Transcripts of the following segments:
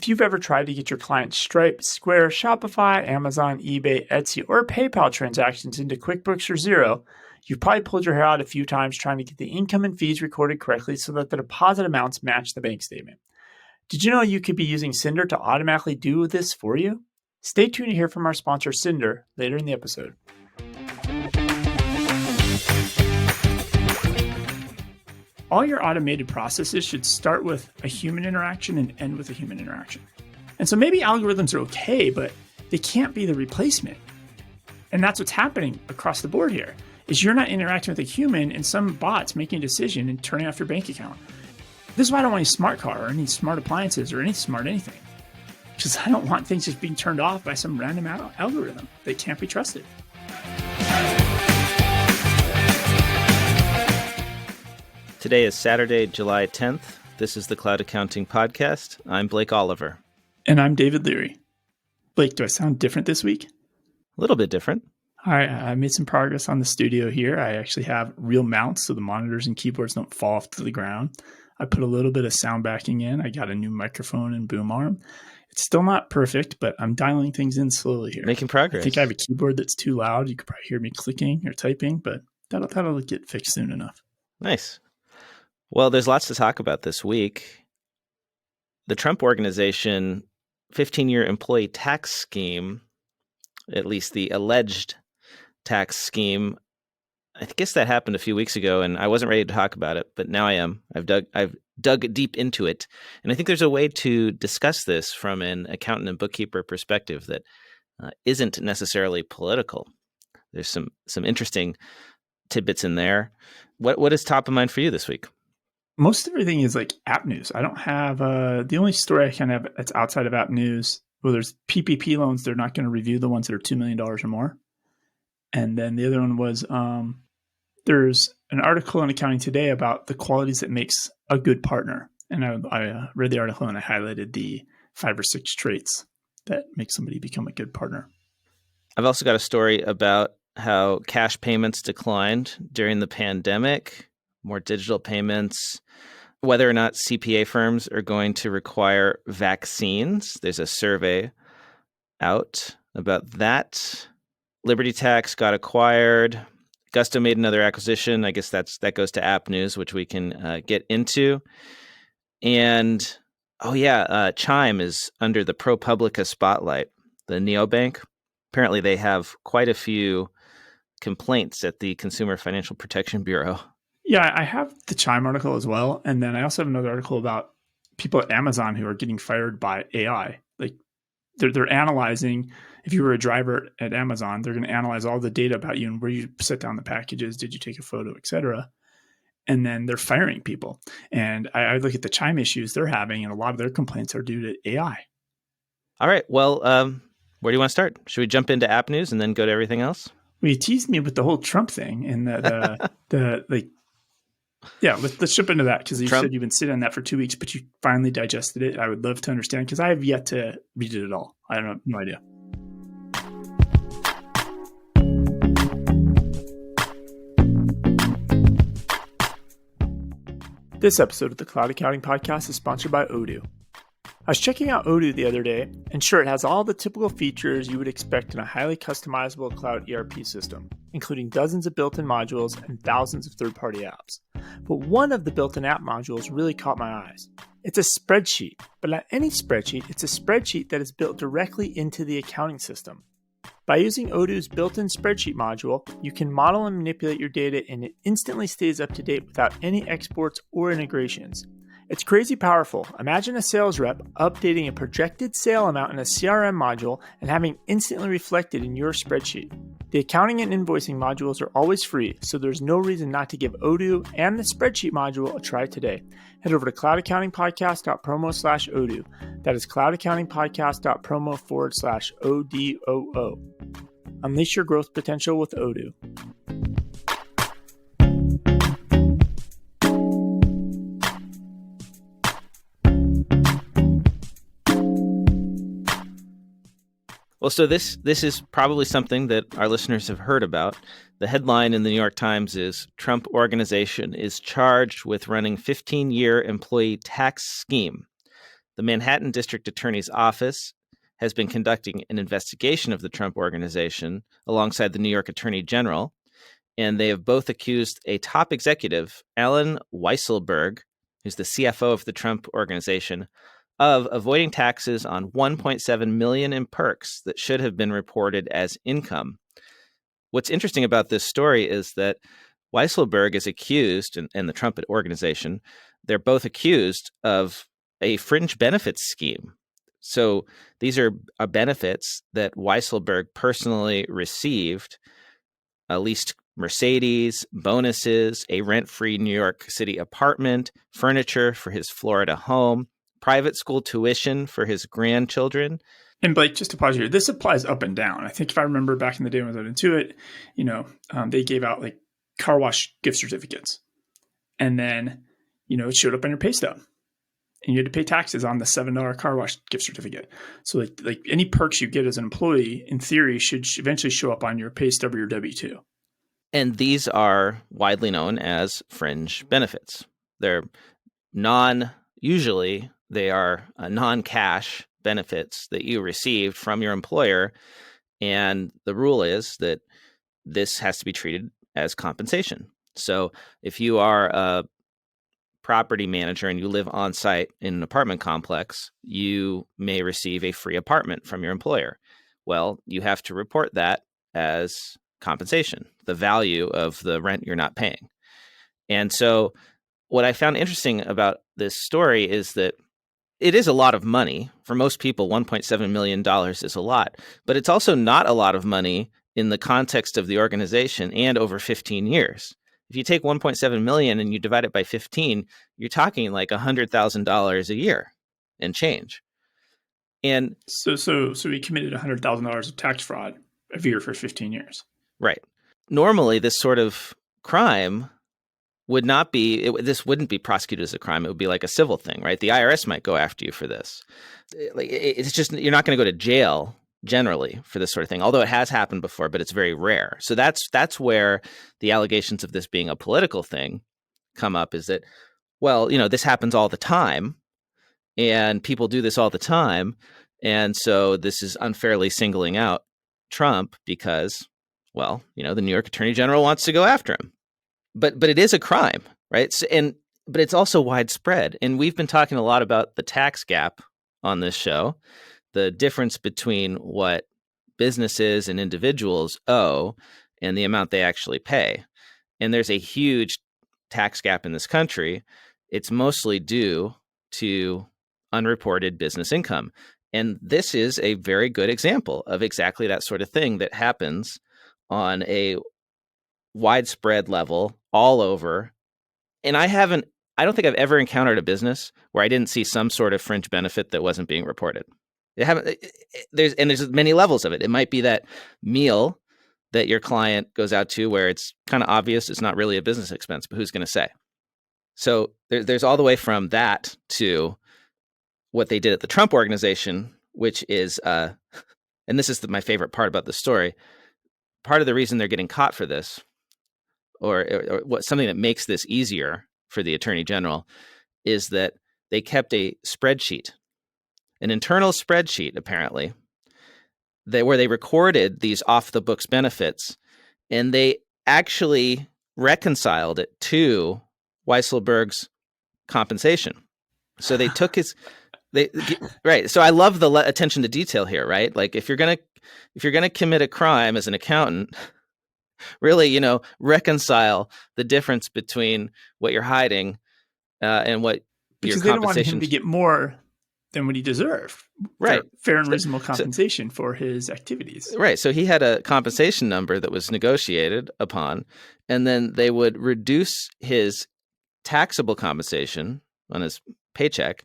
If you've ever tried to get your client's Stripe, Square, Shopify, Amazon, eBay, Etsy, or PayPal transactions into QuickBooks or Xero, you've probably pulled your hair out a few times trying to get the income and fees recorded correctly so that the deposit amounts match the bank statement. Did you know you could be using Cinder to automatically do this for you? Stay tuned to hear from our sponsor, Cinder, later in the episode. All your automated processes should start with a human interaction and end with a human interaction. And so maybe algorithms are okay, but they can't be the replacement. And that's what's happening across the board here, is you're not interacting with a human and some bot's making a decision and turning off your bank account. This is why I don't want any smart car or any smart appliances or any smart anything. Because I don't want things just being turned off by some random algorithm that can't be trusted. Today is Saturday, July 10th. This is the Cloud Accounting Podcast. I'm Blake Oliver. And I'm David Leary. Blake, do I sound different this week? A little bit different. All right, I made some progress on the studio here. I actually have real mounts so the monitors and keyboards don't fall off to the ground. I put a little bit of sound backing in. I got a new microphone and boom arm. It's still not perfect, but I'm dialing things in slowly here. Making progress. I think I have a keyboard that's too loud. You could probably hear me clicking or typing, but that'll get fixed soon enough. Nice. Well, there's lots to talk about this week. The Trump Organization 15-year employee tax scheme, at least the alleged tax scheme, I guess that happened a few weeks ago, and I wasn't ready to talk about it, but now I am. I've dug deep into it, and I think there's a way to discuss this from an accountant and bookkeeper perspective that isn't necessarily political. There's some interesting tidbits in there. What is top of mind for you this week? Most everything is like app news. I don't have the only story I can have that's outside of app news. Well, there's PPP loans. They're not going to review the ones that are $2 million or more. And then the other one was there's an article in Accounting Today about the qualities that makes a good partner. And I read the article and I highlighted the 5 or 6 traits that make somebody become a good partner. I've also got a story about how cash payments declined during the pandemic, more digital payments, whether or not CPA firms are going to require vaccines. There's a survey out about that. Liberty Tax got acquired. Gusto made another acquisition. I guess that goes to app news, which we can get into. And, Chime is under the ProPublica spotlight, the neobank. Apparently they have quite a few complaints at the Consumer Financial Protection Bureau. Yeah, I have the Chime article as well. And then I also have another article about people at Amazon who are getting fired by AI. Like they're analyzing, if you were a driver at Amazon, they're going to analyze all the data about you and where you set down the packages, did you take a photo, et cetera. And then they're firing people. And I look at the Chime issues they're having, and a lot of their complaints are due to AI. All right. Well, where do you want to start? Should we jump into app news and then go to everything else? Well, you teased me with the whole Trump thing and let's jump into that because you said you've been sitting on that for 2 weeks, but you finally digested it. I would love to understand because I have yet to read it at all. I don't have no idea. This episode of the Cloud Accounting Podcast is sponsored by Odoo. I was checking out Odoo the other day, and sure, it has all the typical features you would expect in a highly customizable cloud ERP system, including dozens of built-in modules and thousands of third-party apps. But one of the built-in app modules really caught my eyes. It's a spreadsheet, but not any spreadsheet, it's a spreadsheet that is built directly into the accounting system. By using Odoo's built-in spreadsheet module, you can model and manipulate your data and it instantly stays up to date without any exports or integrations. It's crazy powerful. Imagine a sales rep updating a projected sale amount in a CRM module and having instantly reflected in your spreadsheet. The accounting and invoicing modules are always free, so there's no reason not to give Odoo and the spreadsheet module a try today. Head over to cloudaccountingpodcast.promo/Odoo. That is cloudaccountingpodcast.promo/ODOO. Unleash your growth potential with Odoo. Well, so this is probably something that our listeners have heard about. The headline in the New York Times is Trump Organization is charged with running 15-year employee tax scheme. the Manhattan District Attorney's Office has been conducting an investigation of the Trump Organization alongside the New York Attorney General, and they have both accused a top executive, Alan Weisselberg, who's the CFO of the Trump Organization, of avoiding taxes on $1.7 million in perks that should have been reported as income. What's interesting about this story is that Weisselberg is accused, and the Trump Organization, they're both accused of a fringe benefits scheme. So these are benefits that Weisselberg personally received, leased Mercedes, bonuses, a rent-free New York City apartment, furniture for his Florida home, private school tuition for his grandchildren. And Blake, just to pause here, this applies up and down. I think if I remember back in the day when I was into it, they gave out like car wash gift certificates. And then, it showed up on your pay stub. And you had to pay taxes on the $7 car wash gift certificate. So like any perks you get as an employee, in theory, should eventually show up on your pay stub or your W-2. And these are widely known as fringe benefits. They're usually they are non-cash benefits that you received from your employer. And the rule is that this has to be treated as compensation. So if you are a property manager and you live on site in an apartment complex, you may receive a free apartment from your employer. Well, you have to report that as compensation, the value of the rent you're not paying. And so what I found interesting about this story is that it is a lot of money. For most people, $1.7 million is a lot, but it's also not a lot of money in the context of the organization and over 15 years. If you take $1.7 million and you divide it by 15, you're talking like $100,000 a year and change. And so he committed $100,000 of tax fraud a year for 15 years. Right. Normally, this sort of crime would not be, this wouldn't be prosecuted as a crime. It would be like a civil thing, right? The IRS might go after you for this. It's just, you're not going to go to jail generally for this sort of thing, although it has happened before, but it's very rare. So that's where the allegations of this being a political thing come up, is that, well, this happens all the time and people do this all the time. And so this is unfairly singling out Trump because, well, the New York Attorney General wants to go after him. But it is a crime, right? So, but it's also widespread. And we've been talking a lot about the tax gap on this show, the difference between what businesses and individuals owe and the amount they actually pay. And there's a huge tax gap in this country. It's mostly due to unreported business income. And this is a very good example of exactly that sort of thing that happens on a widespread level all over. And I don't think I've ever encountered a business where I didn't see some sort of fringe benefit that wasn't being reported. There's many levels of it. It might be that meal that your client goes out to where it's kind of obvious it's not really a business expense, but who's going to say? So there's all the way from that to what they did at the Trump Organization, which is, and this is my favorite part about the story, part of the reason they're getting caught for this, or what something that makes this easier for the Attorney General, is that they kept a spreadsheet, an internal spreadsheet, apparently, where they recorded these off-the-books benefits, and they actually reconciled it to Weisselberg's compensation. So they took right. So I love the attention to detail here, right? Like if you're gonna commit a crime as an accountant, really, reconcile the difference between what you're hiding and what because your compensation. Because they don't want him to get more than what he deserved. Right. Fair and reasonable compensation for his activities. Right. So he had a compensation number that was negotiated upon, and then they would reduce his taxable compensation on his paycheck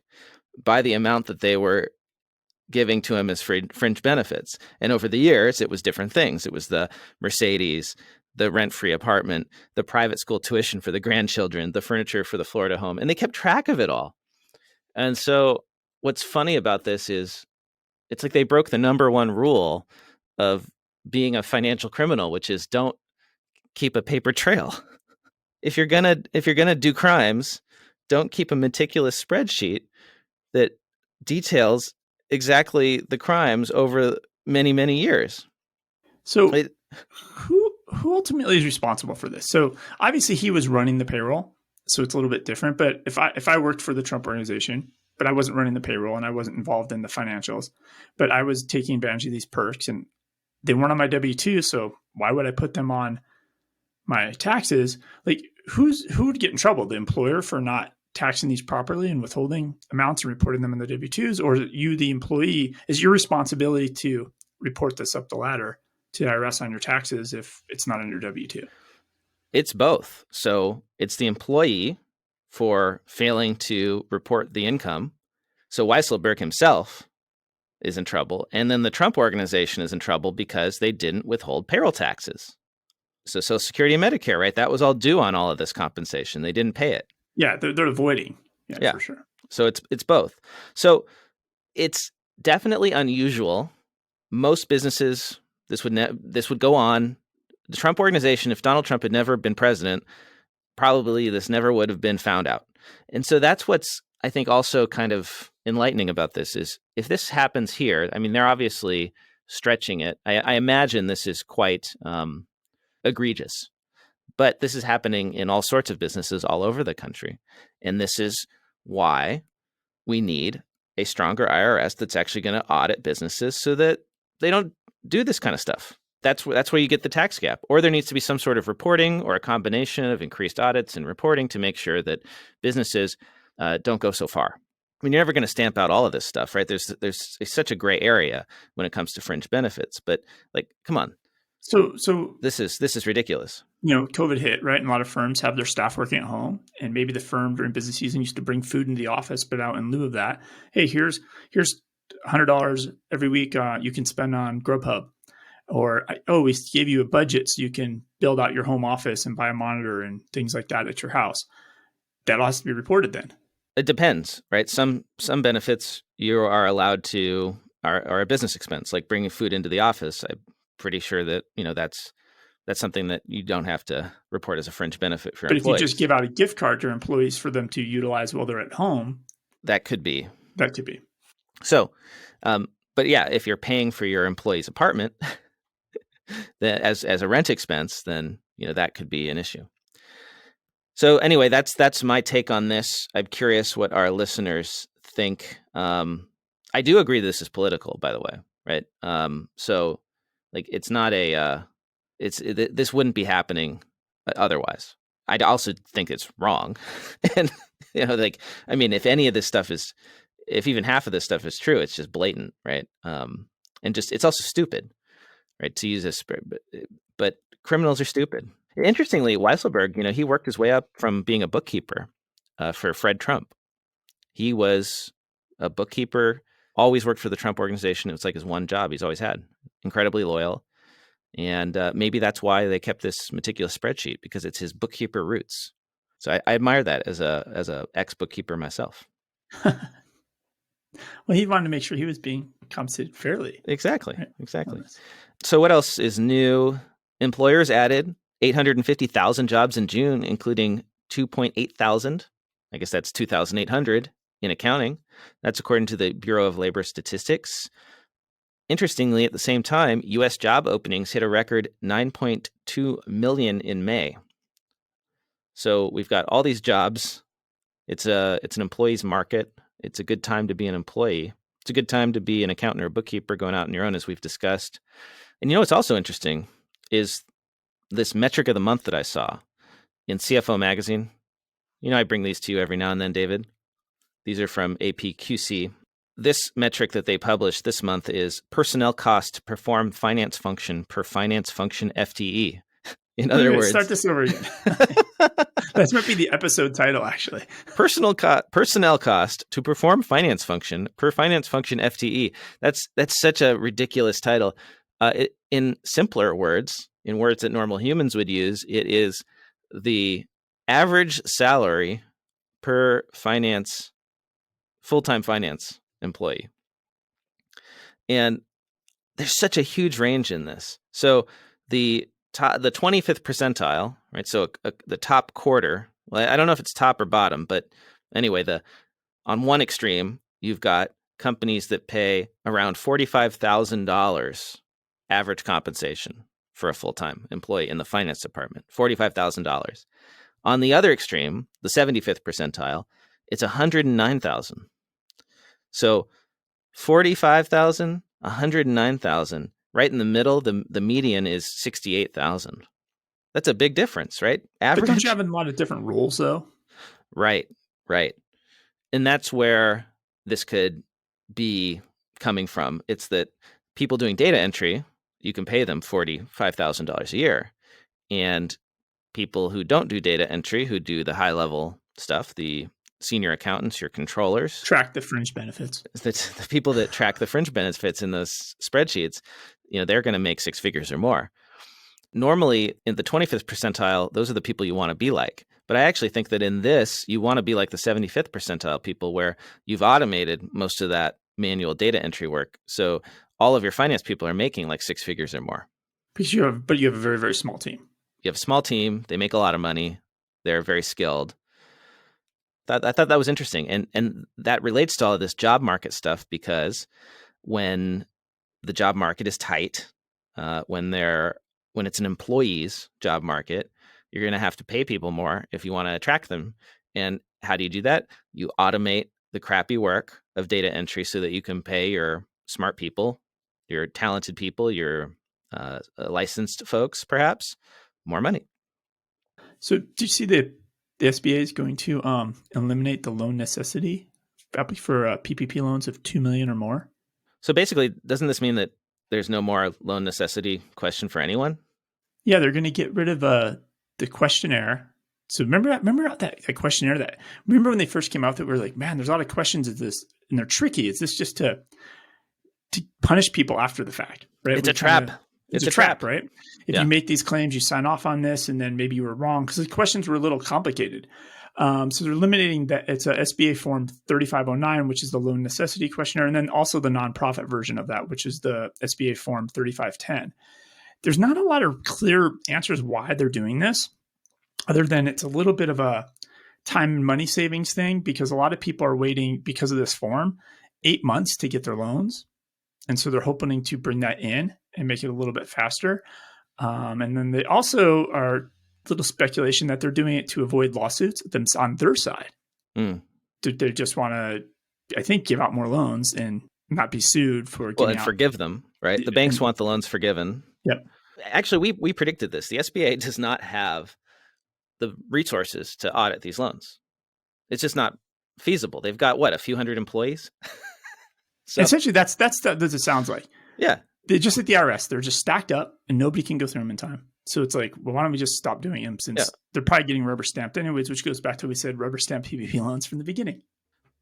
by the amount that they were giving to him as fringe benefits. And over the years, it was different things. It was the Mercedes, the rent-free apartment, the private school tuition for the grandchildren, the furniture for the Florida home. And they kept track of it all. And so what's funny about this is it's like they broke the number one rule of being a financial criminal, which is don't keep a paper trail. If you're gonna do crimes, don't keep a meticulous spreadsheet that details exactly the crimes over many, many years. So who ultimately is responsible for this? So obviously he was running the payroll, so it's a little bit different. But if I worked for the Trump organization, but I wasn't running the payroll and I wasn't involved in the financials, but I was taking advantage of these perks and they weren't on my W-2, so why would I put them on my taxes? Like who would get in trouble? The employer for not taxing these properly and withholding amounts and reporting them in the W-2s, or you, the employee, is your responsibility to report this up the ladder to the IRS on your taxes if it's not on your W-2? It's both. So it's the employee for failing to report the income. So Weisselberg himself is in trouble. And then the Trump organization is in trouble because they didn't withhold payroll taxes. So Social Security and Medicare, right? That was all due on all of this compensation. They didn't pay it. Yeah, they're avoiding. Yeah, for sure. So it's both. So it's definitely unusual. Most businesses, this would go on. The Trump organization, if Donald Trump had never been president, probably this never would have been found out. And so that's what's, I think, also kind of enlightening about this is if this happens here, I mean, they're obviously stretching it. I imagine this is quite egregious, but this is happening in all sorts of businesses all over the country. And this is why we need a stronger IRS that's actually going to audit businesses so that they don't do this kind of stuff. That's where you get the tax gap. Or there needs to be some sort of reporting or a combination of increased audits and reporting to make sure that businesses don't go so far. I mean, you're never going to stamp out all of this stuff, right? There's such a gray area when it comes to fringe benefits. But like, come on. So this is ridiculous. COVID hit, right? And a lot of firms have their staff working at home, and maybe the firm during busy season used to bring food into the office, but out in lieu of that, hey, here's $100 every week you can spend on Grubhub. Or, we gave you a budget so you can build out your home office and buy a monitor and things like that at your house. That all has to be reported then. It depends, right? Some benefits you are allowed to are a business expense, like bringing food into the office. I'm pretty sure that that's something that you don't have to report as a fringe benefit for employees. But if you just give out a gift card to your employees for them to utilize while they're at home, that could be. So, but yeah, if you're paying for your employee's apartment as a rent expense, then that could be an issue. So anyway, that's my take on this. I'm curious what our listeners think. I do agree this is political, by the way, right? So like it's not this wouldn't be happening otherwise. I also think it's wrong, and I mean, if any of this stuff if even half of this stuff is true, it's just blatant, right? And just it's also stupid. Right, to use this, but criminals are stupid. Interestingly, Weisselberg, he worked his way up from being a bookkeeper for Fred Trump. He was a bookkeeper, always worked for the Trump organization. It was like his one job he's always had. Incredibly loyal, and maybe that's why they kept this meticulous spreadsheet, because it's his bookkeeper roots. So I admire that as a ex bookkeeper myself. Well, he wanted to make sure he was being compensated fairly. Exactly. So what else is new? Employers added 850,000 jobs in June, including 2.8 thousand. I guess that's 2,800 in accounting. That's according to the Bureau of Labor Statistics. Interestingly, at the same time, U.S. job openings hit a record 9.2 million in May. So we've got all these jobs. It's an employee's market. It's a good time to be an employee. It's a good time to be an accountant or a bookkeeper going out on your own, as we've discussed. And what's also interesting is this metric of the month that I saw in CFO magazine. I bring these to you every now and then, David. These are from APQC. This metric that they published this month is personnel cost to perform finance function per finance function FTE. In other words, start this over again. That might be the episode title, actually. Personnel cost to perform finance function per finance function FTE. That's such a ridiculous title. In simpler words, in words that normal humans would use, it is the average salary per full-time finance employee. And there's such a huge range in this. So the 25th percentile, right? So the top quarter, well, I don't know if it's top or bottom, but anyway, on one extreme, you've got companies that pay around $45,000 average compensation for a full-time employee in the finance department, $45,000. On the other extreme, the 75th percentile, it's $109,000. So 45,000, 109,000, right in the middle, the median is 68,000. That's a big difference, right? But don't you have a lot of different roles though? Right. And that's where this could be coming from. It's that people doing data entry, you can pay them $45,000 a year. And people who don't do data entry, who do the high level stuff, the senior accountants, your controllers, track the fringe benefits. The people that track the fringe benefits in those spreadsheets, they're going to make six figures or more. Normally, in the 25th percentile, those are the people you want to be like. But I actually think that in this, you want to be like the 75th percentile people where you've automated most of that manual data entry work. So all of your finance people are making like six figures or more. But you have a very, very small team. You have a small team. They make a lot of money. They're very skilled. I thought that was interesting. And that relates to all of this job market stuff, because when the job market is tight, when it's an employee's job market, you're going to have to pay people more if you want to attract them. And how do you do that? You automate the crappy work of data entry so that you can pay your smart people, your talented people, your licensed folks, perhaps, more money. So do you see the SBA is going to eliminate the loan necessity probably for PPP loans of $2 million or more? So basically, doesn't this mean that there's no more loan necessity question for anyone? Yeah, they're going to get rid of the questionnaire. So remember that questionnaire remember when they first came out that we were like, man, there's a lot of questions of this and they're tricky. Is this just to punish people after the fact, right? It's a trap. It's a trap, right? If you make these claims, you sign off on this, and then maybe you were wrong because the questions were a little complicated. So they're eliminating that. It's a SBA form 3509, which is the loan necessity questionnaire, and then also the nonprofit version of that, which is the SBA form 3510. There's not a lot of clear answers why they're doing this, other than it's a little bit of a time and money savings thing, because a lot of people are waiting because of this form 8 months to get their loans. And so they're hoping to bring that in and make it a little bit faster. And then they also are a little speculation that they're doing it to avoid lawsuits on their side. They just want to, I think, give out more loans and not be sued for giving out. Forgive them, right? The banks want the loans forgiven. Yep. Actually, we predicted this. The SBA does not have the resources to audit these loans. It's just not feasible. They've got, a few hundred employees? So, essentially, that's what it sounds like. Yeah. They're just like the IRS. They're just stacked up and nobody can go through them in time. So it's like, well, why don't we just stop doing them since they're probably getting rubber stamped anyways, which goes back to what we said, rubber stamp PPP loans from the beginning.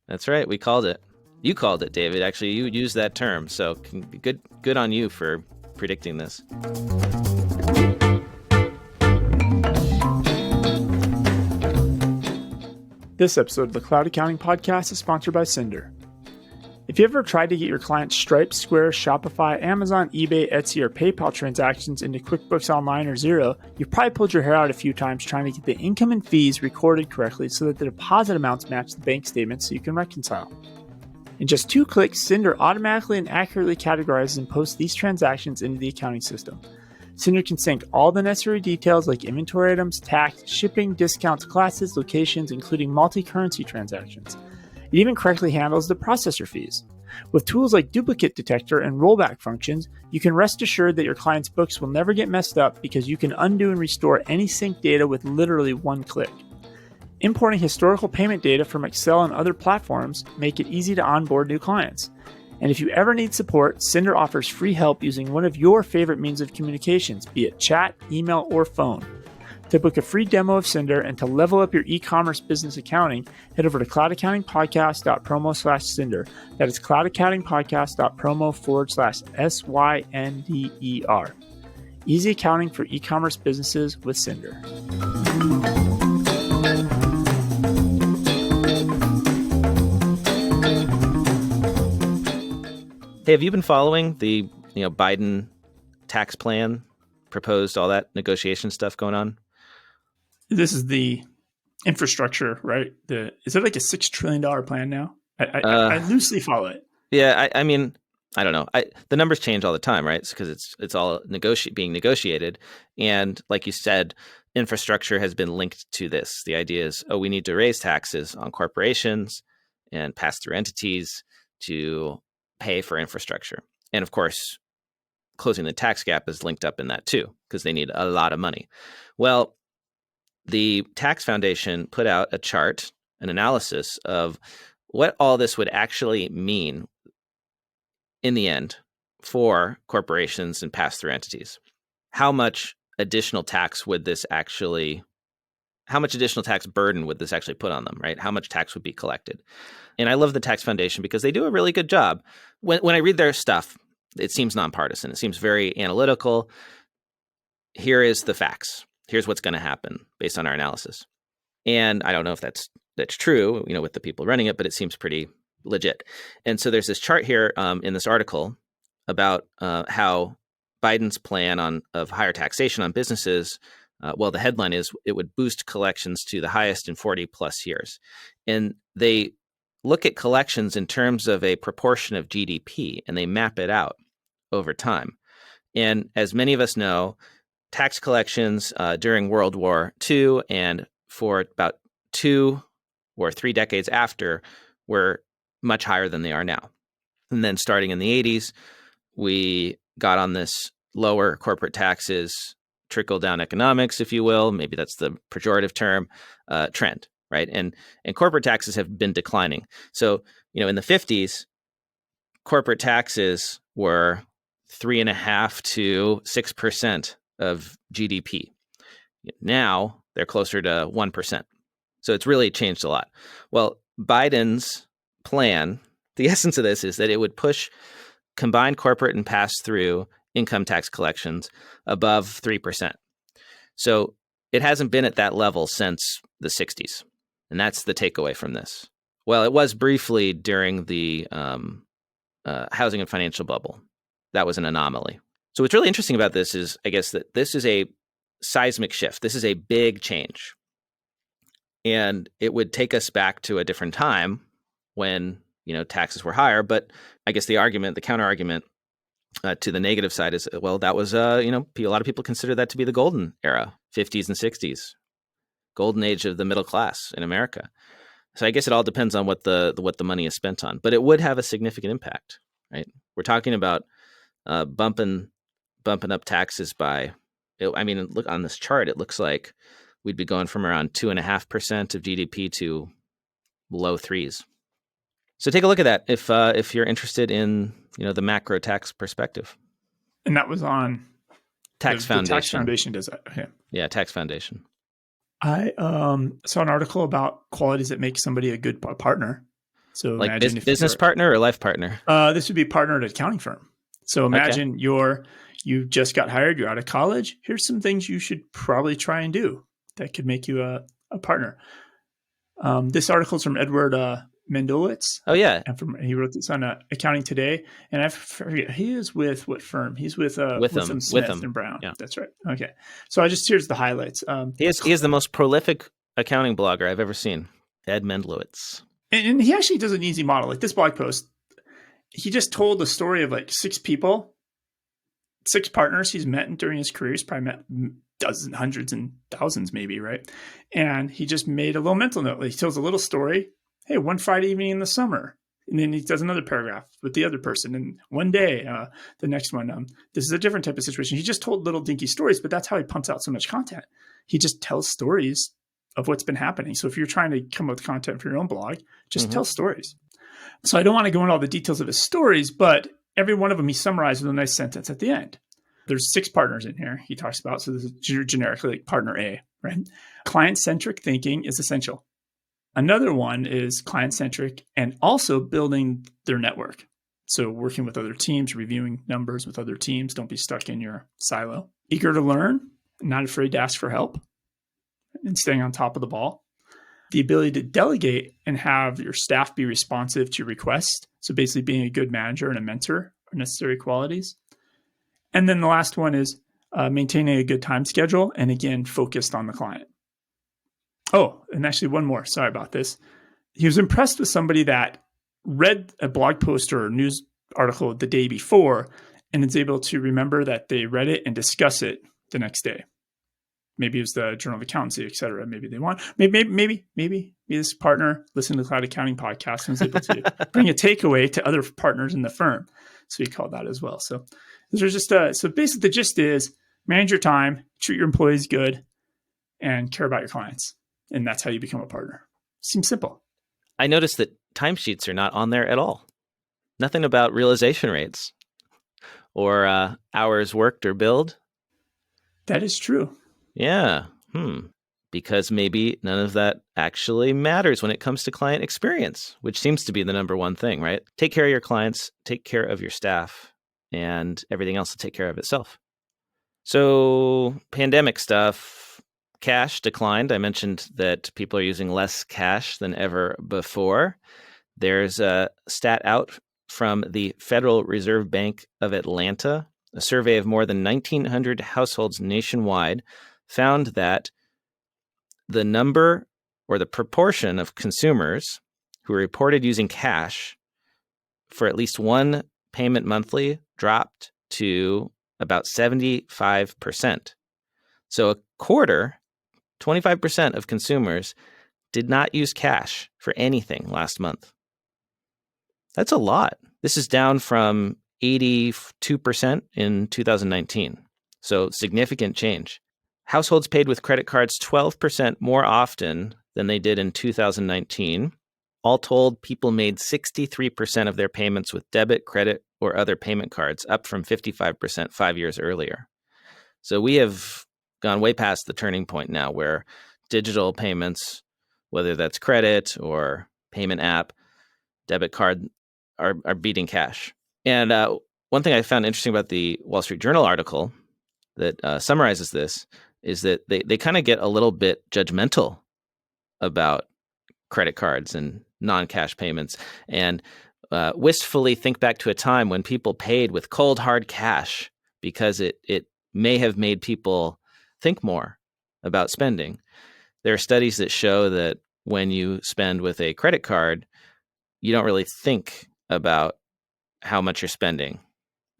That's right. We called it. You called it, David. Actually, you used that term. So good on you for predicting this. This episode of the Cloud Accounting Podcast is sponsored by Cinder. If you ever tried to get your clients' Stripe, Square, Shopify, Amazon, eBay, Etsy, or PayPal transactions into QuickBooks Online or Xero, you've probably pulled your hair out a few times trying to get the income and fees recorded correctly so that the deposit amounts match the bank statement so you can reconcile. In just 2 clicks, Cinder automatically and accurately categorizes and posts these transactions into the accounting system. Cinder can sync all the necessary details like inventory items, tax, shipping, discounts, classes, locations, including multi-currency transactions. It even correctly handles the processor fees. With tools like duplicate detector and rollback functions, you can rest assured that your client's books will never get messed up because you can undo and restore any sync data with literally 1 click. Importing historical payment data from Excel and other platforms make it easy to onboard new clients. And if you ever need support, Cinder offers free help using one of your favorite means of communications, be it chat, email, or phone. To book a free demo of Cinder and to level up your e-commerce business accounting, head over to cloudaccountingpodcast.promo/Cinder. That is cloudaccountingpodcast.promo/SYNDER. Easy accounting for e-commerce businesses with Cinder. Hey, have you been following the Biden tax plan proposed, all that negotiation stuff going on? This is the infrastructure, right? Is it like a $6 trillion plan now? I loosely follow it. Yeah, I mean, I don't know. The numbers change all the time, right? Because it's all being negotiated, and like you said, infrastructure has been linked to this. The idea is, oh, we need to raise taxes on corporations and pass through entities to pay for infrastructure, and of course, closing the tax gap is linked up in that too, because they need a lot of money. Well, the Tax Foundation put out a chart, an analysis of what all this would actually mean in the end for corporations and pass-through entities. How much additional tax burden would this actually put on them, right? How much tax would be collected? And I love the Tax Foundation because they do a really good job. When I read their stuff, it seems nonpartisan. It seems very analytical. Here is the facts. Here's what's going to happen based on our analysis. And I don't know if that's true, with the people running it, but it seems pretty legit. And so there's this chart here in this article about how Biden's plan of higher taxation on businesses, the headline is it would boost collections to the highest in 40 plus years. And they look at collections in terms of a proportion of GDP, and they map it out over time. And as many of us know, tax collections during World War II and for about 2 or 3 decades after were much higher than they are now. And then starting in the 80s, we got on this lower corporate taxes, trickle-down economics, if you will, maybe that's the pejorative term, trend, right? And corporate taxes have been declining. So, in the 50s, corporate taxes were 3.5% to 6% of GDP. Now they're closer to 1%. So it's really changed a lot. Well, Biden's plan, the essence of this is that it would push combined corporate and pass-through income tax collections above 3%. So it hasn't been at that level since the 60s. And that's the takeaway from this. Well, it was briefly during the housing and financial bubble. That was an anomaly. So what's really interesting about this is, I guess, that this is a seismic shift. This is a big change. And it would take us back to a different time when, taxes were higher. But I guess the counter argument to the negative side is, well, that was, a lot of people consider that to be the golden era, 50s and 60s, golden age of the middle class in America. So I guess it all depends on what the money is spent on. But it would have a significant impact, right? We're talking about bumping up taxes by, look on this chart, it looks like we'd be going from around 2.5% of GDP to low threes. So take a look at that if you're interested in the macro tax perspective. And that was on Tax Foundation. The Tax Foundation does that. Okay. Yeah, Tax Foundation. I saw an article about qualities that make somebody a good partner. So like imagine business partner or life partner. This would be a partner at an accounting firm. So imagine you just got hired, you're out of college. Here's some things you should probably try and do that could make you a partner. This article is from Edward Mendolowitz. Oh, yeah. And he wrote this on Accounting Today. And I forget, he is with what firm? He's with Smith and Brown. Yeah. That's right. Okay. So here's the highlights. He is the most prolific accounting blogger I've ever seen, Ed Mendolowitz. And he actually does an easy model. Like this blog post, he just told the story of like 6 people, 6 partners he's met during his career. He's probably met dozens, hundreds and thousands maybe, right? And he just made a little mental note. He tells a little story. Hey, one Friday evening in the summer. And then he does another paragraph with the other person. And one day, the next one, this is a different type of situation. He just told little dinky stories, but that's how he pumps out so much content. He just tells stories of what's been happening. So if you're trying to come up with content for your own blog, just tell stories. So I don't want to go into all the details of his stories, but every one of them he summarized with a nice sentence at the end. There's 6 partners in here he talks about. So this is generically like partner A, right? Client-centric thinking is essential. Another one is client-centric and also building their network. So working with other teams, reviewing numbers with other teams. Don't be stuck in your silo. Eager to learn, not afraid to ask for help, and staying on top of the ball. The ability to delegate and have your staff be responsive to requests. So basically being a good manager and a mentor are necessary qualities. And then the last one is maintaining a good time schedule and again, focused on the client. Oh, and actually one more. Sorry about this. He was impressed with somebody that read a blog post or a news article the day before and is able to remember that they read it and discuss it the next day. Maybe it was the Journal of Accountancy, et cetera. Maybe they want, maybe this partner listened to the Cloud Accounting podcast and was able to bring a takeaway to other partners in the firm. So we call that as well. So there's just so basically the gist is manage your time, treat your employees good, and care about your clients. And that's how you become a partner. Seems simple. I noticed that timesheets are not on there at all. Nothing about realization rates or hours worked or billed. That is true. Yeah. Because maybe none of that actually matters when it comes to client experience, which seems to be the number one thing, right? Take care of your clients, take care of your staff, and everything else will take care of itself. So pandemic stuff, cash declined. I mentioned that people are using less cash than ever before. There's a stat out from the Federal Reserve Bank of Atlanta. A survey of more than 1,900 households nationwide found that the number or the proportion of consumers who reported using cash for at least one payment monthly dropped to about 75%. So a quarter, 25% of consumers did not use cash for anything last month. That's a lot. This is down from 82% in 2019. So significant change. Households paid with credit cards 12% more often than they did in 2019. All told, people made 63% of their payments with debit, credit, or other payment cards, up from 55% 5 years earlier. So we have gone way past the turning point now where digital payments, whether that's credit or payment app, debit card, are beating cash. And one thing I found interesting about the Wall Street Journal article that summarizes this is that they kind of get a little bit judgmental about credit cards and non-cash payments and wistfully think back to a time when people paid with cold, hard cash because it may have made people think more about spending. There are studies that show that when you spend with a credit card, you don't really think about how much you're spending.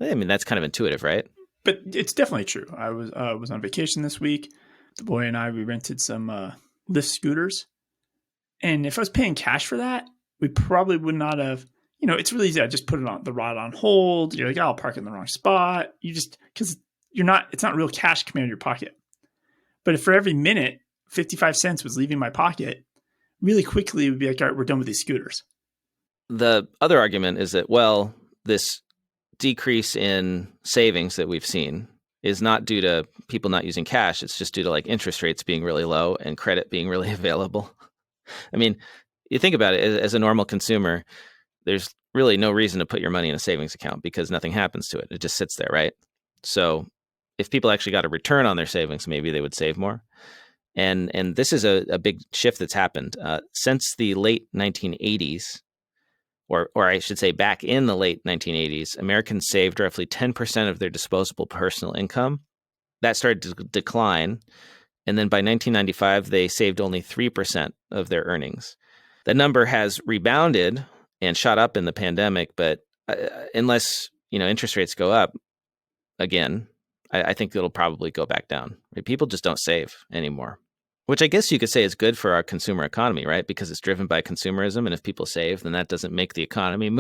I mean, that's kind of intuitive, right? But it's definitely true. I was on vacation this week. The boy and I, we rented some Lyft scooters. And if I was paying cash for that, we probably would not have, it's really easy. I just put it on the rod on hold. You're like, oh, I'll park in the wrong spot. Because it's not real cash coming out of your pocket. But if for every minute, 55 cents was leaving my pocket, really quickly it would be like, all right, we're done with these scooters. The other argument is that, well, this decrease in savings that we've seen is not due to people not using cash. It's just due to like interest rates being really low and credit being really available. I mean, you think about it as a normal consumer, there's really no reason to put your money in a savings account because nothing happens to it. It just sits there, right? So if people actually got a return on their savings, maybe they would save more. And this is a big shift that's happened since the late 1980s. Or I should say back in the late 1980s, Americans saved roughly 10% of their disposable personal income. That started to decline. And then by 1995, they saved only 3% of their earnings. The number has rebounded and shot up in the pandemic, but unless interest rates go up again, I think it'll probably go back down. People just don't save anymore. Which I guess you could say is good for our consumer economy, right? Because it's driven by consumerism. And if people save, then that doesn't make the economy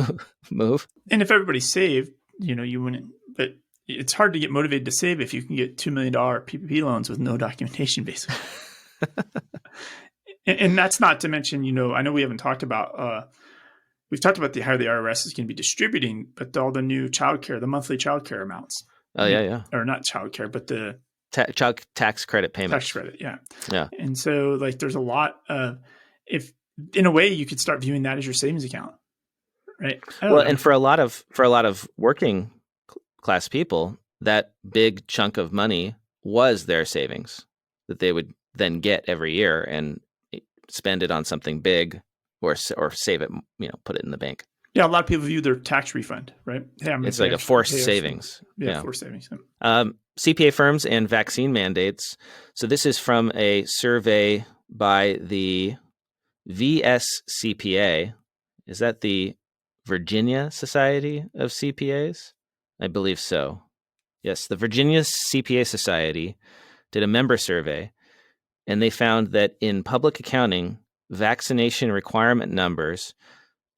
move. And if everybody saved, you wouldn't. But it's hard to get motivated to save if you can get $2 million PPP loans with no documentation, basically. and that's not to mention, I know we haven't talked about, we've talked about how the IRS is going to be distributing, but all the new childcare, the monthly childcare amounts. Oh, yeah. Or not childcare, but the child tax credit payments. Tax credit, yeah. Yeah. And so there's a lot of, if in a way you could start viewing that as your savings account, right? Well, and for a lot of working class people, that big chunk of money was their savings that they would then get every year and spend it on something big or save it, put it in the bank. Yeah, a lot of people view their tax refund, right? Hey, it's like a forced savings. Yeah, forced savings. CPA firms and vaccine mandates. So this is from a survey by the VSCPA. Is that the Virginia Society of CPAs? I believe so. Yes, the Virginia CPA Society did a member survey, and they found that in public accounting, vaccination requirement numbers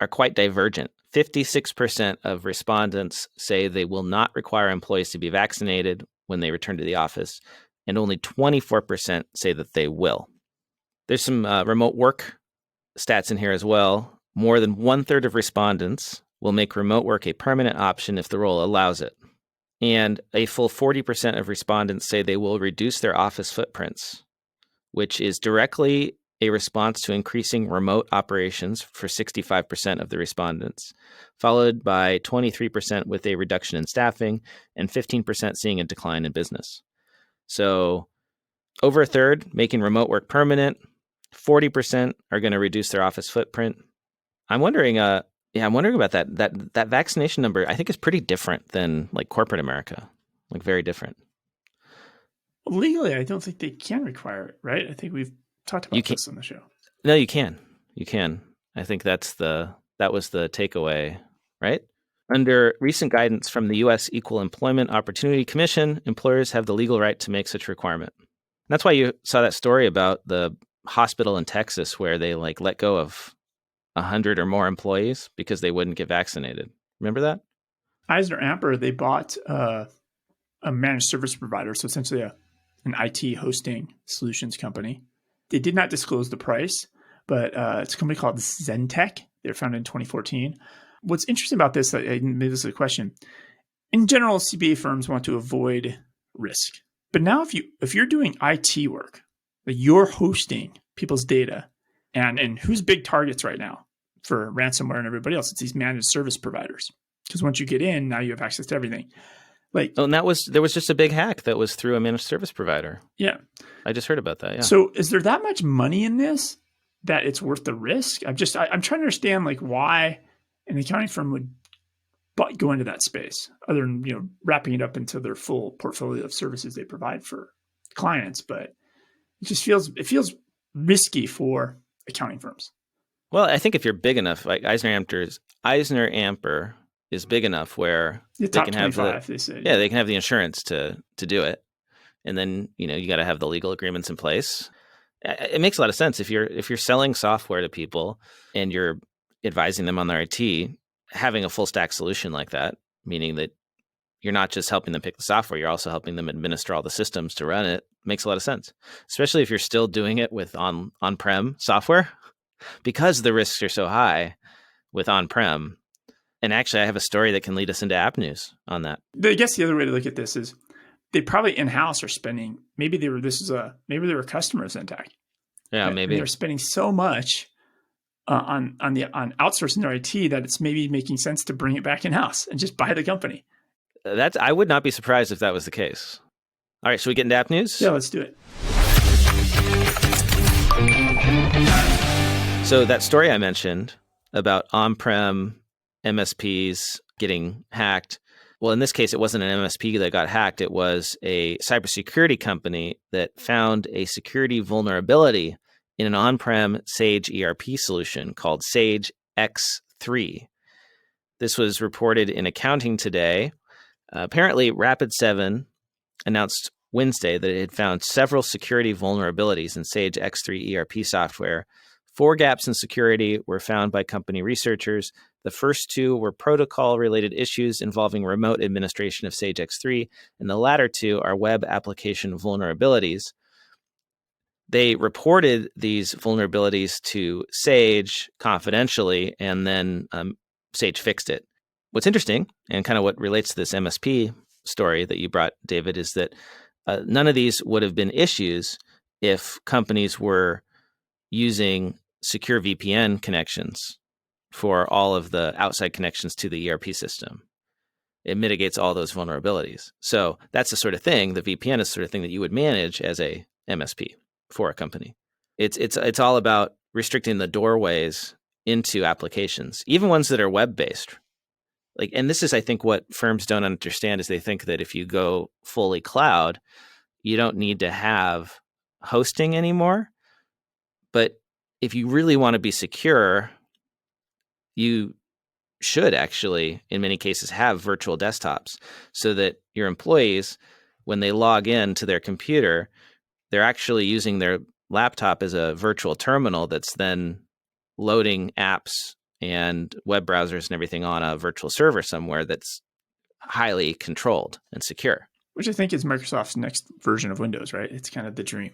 are quite divergent. 56% of respondents say they will not require employees to be vaccinated when they return to the office, and only 24% say that they will. There's some remote work stats in here as well. More than 1/3 of respondents will make remote work a permanent option if the role allows it. And a full 40% of respondents say they will reduce their office footprints, which is directly a response to increasing remote operations for 65% of the respondents, followed by 23% with a reduction in staffing and 15% seeing a decline in business. So over a third making remote work permanent, 40% are going to reduce their office footprint. I'm wondering, I'm wondering about that vaccination number. I think is pretty different than like corporate America, like very different. Well, legally, I don't think they can require it, right? I think we've talked about this on the show. No, you can. You can. I think that was the takeaway, right? Under recent guidance from the U.S. Equal Employment Opportunity Commission, employers have the legal right to make such requirement. And that's why you saw that story about the hospital in Texas where they like let go of 100 or more employees because they wouldn't get vaccinated. Remember that? EisnerAmper, they bought a managed service provider, so essentially an IT hosting solutions company. They did not disclose the price, but it's a company called Zentech. They were founded in 2014. What's interesting about this, maybe this is a question. In general, CPA firms want to avoid risk. But now if you're doing IT work, you're hosting people's data, and who's big targets right now for ransomware and everybody else? It's these managed service providers. Because once you get in, now you have access to everything. And there was just a big hack that was through a managed service provider. Yeah. I just heard about that. Yeah. So is there that much money in this that it's worth the risk? I'm trying to understand why an accounting firm would go into that space other than, wrapping it up into their full portfolio of services they provide for clients. But it feels risky for accounting firms. Well, I think if you're big enough, like EisnerAmper is big enough where they can have they can have the insurance to do it, and then you got to have the legal agreements in place. It makes a lot of sense if you're selling software to people and you're advising them on their IT, having a full stack solution like that, meaning that you're not just helping them pick the software, you're also helping them administer all the systems to run it. Makes a lot of sense, especially if you're still doing it with on-prem software, because the risks are so high with on-prem. And actually, I have a story that can lead us into app news on that. I guess the other way to look at this is they probably in-house are spending. Maybe they were customers in tech. Yeah, maybe they're spending so much on outsourcing their IT that it's maybe making sense to bring it back in-house and just buy the company. I would not be surprised if that was the case. All right, should we get into app news? Yeah, let's do it. So that story I mentioned about on-prem MSPs getting hacked. Well, in this case, it wasn't an MSP that got hacked. It was a cybersecurity company that found a security vulnerability in an on-prem Sage ERP solution called Sage X3. This was reported in Accounting Today. Apparently, Rapid7 announced Wednesday that it had found several security vulnerabilities in Sage X3 ERP software. 4 gaps in security were found by company researchers. The first 2 were protocol-related issues involving remote administration of Sage X3, and the latter 2 are web application vulnerabilities. They reported these vulnerabilities to Sage confidentially, and then Sage fixed it. What's interesting, and kind of what relates to this MSP story that you brought, David, is that none of these would have been issues if companies were using secure VPN connections for all of the outside connections to the ERP system. It mitigates all those vulnerabilities. So that's the sort of thing, the VPN is the sort of thing that you would manage as a MSP for a company. It's all about restricting the doorways into applications, even ones that are web-based. And this is, I think, what firms don't understand is they think that if you go fully cloud, you don't need to have hosting anymore. But if you really want to be secure, you should actually, in many cases, have virtual desktops so that your employees, when they log in to their computer, they're actually using their laptop as a virtual terminal that's then loading apps and web browsers and everything on a virtual server somewhere that's highly controlled and secure. Which I think is Microsoft's next version of Windows, right? It's kind of the dream,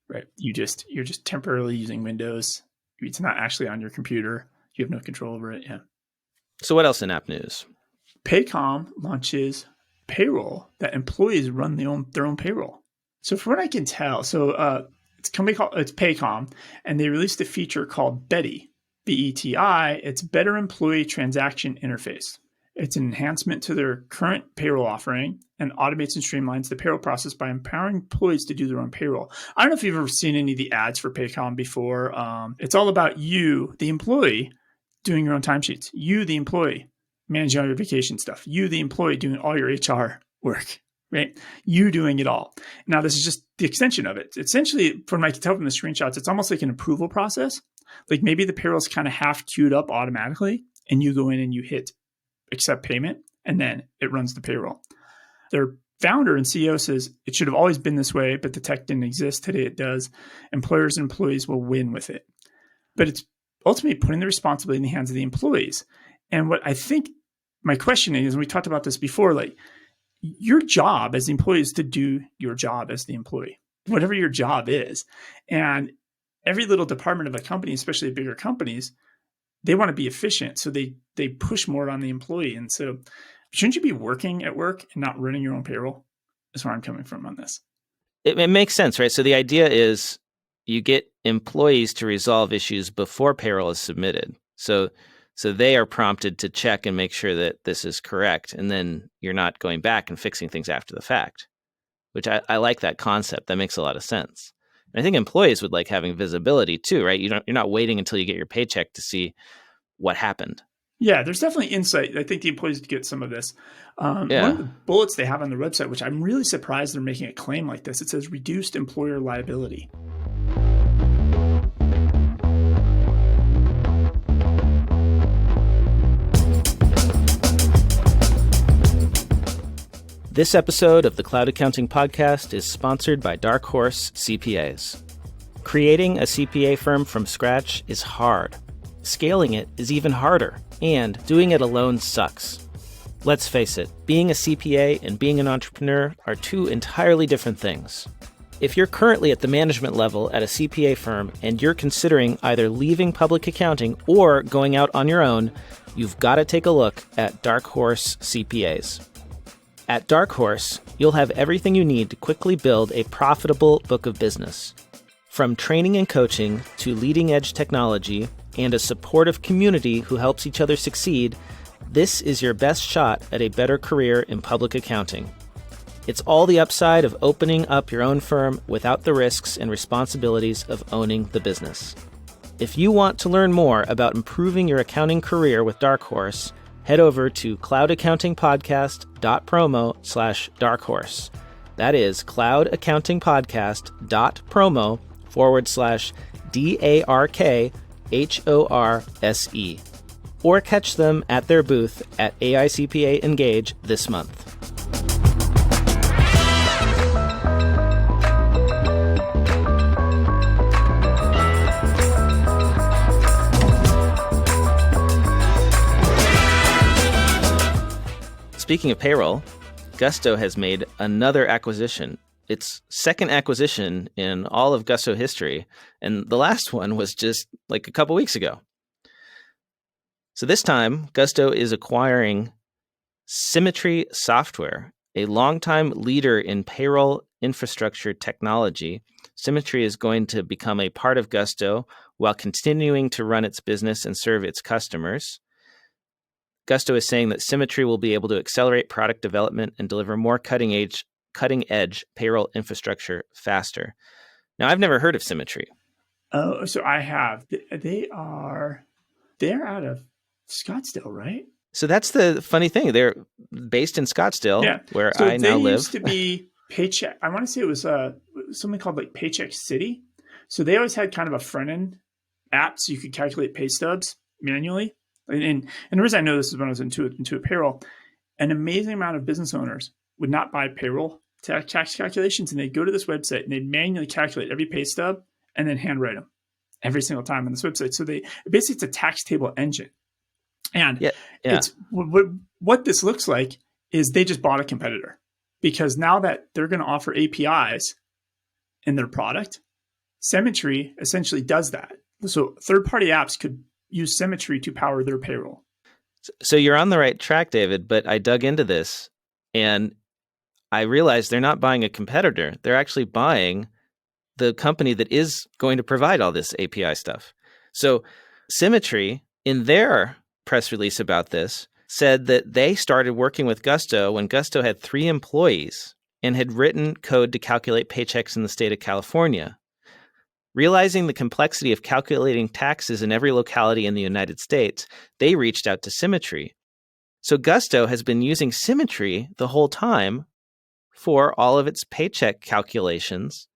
right? You're just temporarily using Windows. It's not actually on your computer. You have no control over it. Yeah. So what else in app news? Paycom launches payroll that employees run their own payroll. So from what I can tell, it's a company it's Paycom, and they released a feature called Beti, BETI. It's Better Employee Transaction Interface. It's an enhancement to their current payroll offering and automates and streamlines the payroll process by empowering employees to do their own payroll. I don't know if you've ever seen any of the ads for Paycom before. It's all about you, the employee, doing your own timesheets. You, the employee, managing all your vacation stuff. You, the employee, doing all your HR work, right? You doing it all. Now, this is just the extension of it. Essentially, from what I can tell from the screenshots, it's almost like an approval process. Like maybe the payroll is kind of half queued up automatically, and you go in and you hit accept payment, and then it runs the payroll. Their founder and CEO says it should have always been this way, but the tech didn't exist. Today it does. Employers and employees will win with it. But it's ultimately putting the responsibility in the hands of the employees. And what I think my question is, and we talked about this before, like your job as the employee is to do your job as the employee, whatever your job is. And every little department of a company, especially bigger companies, they want to be efficient. So they push more on the employee. And so shouldn't you be working at work and not running your own payroll? That's where I'm coming from on this. It makes sense, right? So the idea is you get employees to resolve issues before payroll is submitted. So they are prompted to check and make sure that this is correct. And then you're not going back and fixing things after the fact, which I like that concept. That makes a lot of sense. And I think employees would like having visibility too, right? You're not waiting until you get your paycheck to see what happened. Yeah, there's definitely insight. I think the employees get some of this. One of the bullets they have on their website, which I'm really surprised they're making a claim like this, it says reduced employer liability. This episode of the Cloud Accounting Podcast is sponsored by Dark Horse CPAs. Creating a CPA firm from scratch is hard. Scaling it is even harder, and doing it alone sucks. Let's face it, being a CPA and being an entrepreneur are two entirely different things. If you're currently at the management level at a CPA firm and you're considering either leaving public accounting or going out on your own, you've got to take a look at Dark Horse CPAs. At Dark Horse, you'll have everything you need to quickly build a profitable book of business. From training and coaching to leading-edge technology and a supportive community who helps each other succeed, this is your best shot at a better career in public accounting. It's all the upside of opening up your own firm without the risks and responsibilities of owning the business. If you want to learn more about improving your accounting career with Dark Horse, head over to cloudaccountingpodcast.promo/darkhorse. That is cloudaccountingpodcast.promo/DARKHORSE. Or catch them at their booth at AICPA Engage this month. Speaking of payroll, Gusto has made another acquisition. Its second acquisition in all of Gusto history, and the last one was just like a couple weeks ago. So this time, Gusto is acquiring Symmetry Software, a longtime leader in payroll infrastructure technology. Symmetry is going to become a part of Gusto while continuing to run its business and serve its customers. Gusto is saying that Symmetry will be able to accelerate product development and deliver more cutting-edge payroll infrastructure faster. Now, I've never heard of Symmetry. Oh, so I have. They're out of Scottsdale, right? So that's the funny thing. They're based in Scottsdale, where I now live. They used to be Paycheck. I want to say it was something called like Paycheck City. So they always had kind of a front-end app so you could calculate pay stubs manually. And the reason I know this is when I was into payroll, an amazing amount of business owners would not buy payroll tax calculations, and they'd go to this website and they'd manually calculate every pay stub and then handwrite them every single time on this website. So basically it's a tax table engine. And it's what this looks like is they just bought a competitor, because now that they're going to offer APIs in their product, Symmetry essentially does that. So third-party apps could use Symmetry to power their payroll. So you're on the right track, David, but I dug into this and I realized they're not buying a competitor. They're actually buying the company that is going to provide all this API stuff. So Symmetry, in their press release about this, said that they started working with Gusto when Gusto had 3 employees and had written code to calculate paychecks in the state of California. Realizing the complexity of calculating taxes in every locality in the United States, they reached out to Symmetry. So Gusto has been using Symmetry the whole time for all of its paycheck calculations